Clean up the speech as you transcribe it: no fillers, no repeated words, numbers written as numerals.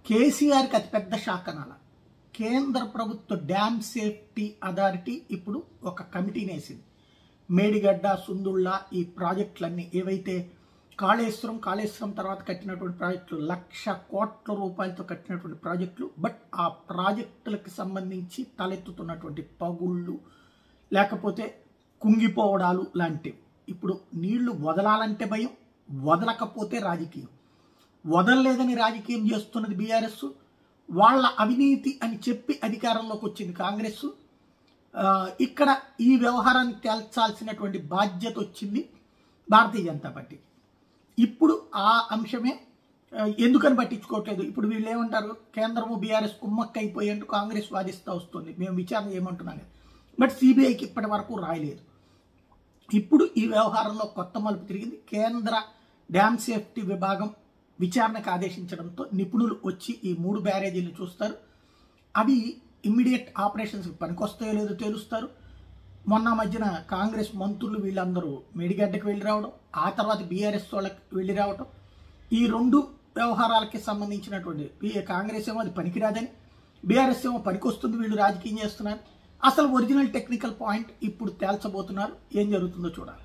కేసీఆర్కి అతిపెద్ద షాక్ అనాల. కేంద్ర ప్రభుత్వ డ్యామ్ సేఫ్టీ అథారిటీ ఇప్పుడు ఒక కమిటీని వేసింది. మేడిగడ్డ, సుందుళ్ళ ఈ ప్రాజెక్టులన్నీ ఏవైతే కాళేశ్వరం తర్వాత కట్టినటువంటి ప్రాజెక్టులు 1,00,000 కోట్ల రూపాయలతో కట్టినటువంటి ప్రాజెక్టులు. బట్ ఆ ప్రాజెక్టులకు సంబంధించి తలెత్తుతున్నటువంటి పగుళ్ళు లేకపోతే కుంగిపోవడాలు లాంటివి. ఇప్పుడు నీళ్లు వదలాలంటే భయం, వదలకపోతే రాజకీయం. వదలలేదని రాజకీయం చేస్తున్నది బీఆర్ఎస్. వాళ్ళ అవినీతి అని చెప్పి అధికారంలోకి వచ్చింది కాంగ్రెస్. ఇక్కడ ఈ వ్యవహారాన్ని తేల్చాల్సినటువంటి బాధ్యత వచ్చింది భారతీయ జనతా పార్టీకి. ఇప్పుడు ఆ అంశమే ఎందుకని పట్టించుకోవట్లేదు. ఇప్పుడు వీళ్ళు ఏమంటారు, కేంద్రము బీఆర్ఎస్ కుమ్మక్క అయిపోయేంటూ కాంగ్రెస్ వాదిస్తూ వస్తుంది, మేము విచారణ చేయమంటున్నాం. బట్ సిబిఐకి ఇప్పటి వరకు రాయలేదు. ఇప్పుడు ఈ వ్యవహారంలో కొత్త మలుపు తిరిగింది. కేంద్ర డ్యామ్ సేఫ్టీ విభాగం విచారణకు ఆదేశించడంతో నిపుణులు వచ్చి ఈ 3 బ్యారేజీలు చూస్తారు. అవి ఇమ్మీడియట్ ఆపరేషన్స్కి పనికొస్తాయో లేదో తేలుస్తారు. మొన్న మధ్యన కాంగ్రెస్ మంత్రులు వీళ్ళందరూ మేడిగడ్డకు వెళ్ళి రావడం, ఆ తర్వాత బీఆర్ఎస్ వాళ్ళకి వెళ్ళి రావడం, ఈ 2 వ్యవహారాలకి సంబంధించినటువంటి కాంగ్రెస్ ఏమో అది పనికిరాదని, బీఆర్ఎస్ ఏమో పనికొస్తుంది, వీళ్ళు రాజకీయం చేస్తున్నారు. అసలు ఒరిజినల్ టెక్నికల్ పాయింట్ ఇప్పుడు తేల్చబోతున్నారు. ఏం జరుగుతుందో చూడాలి.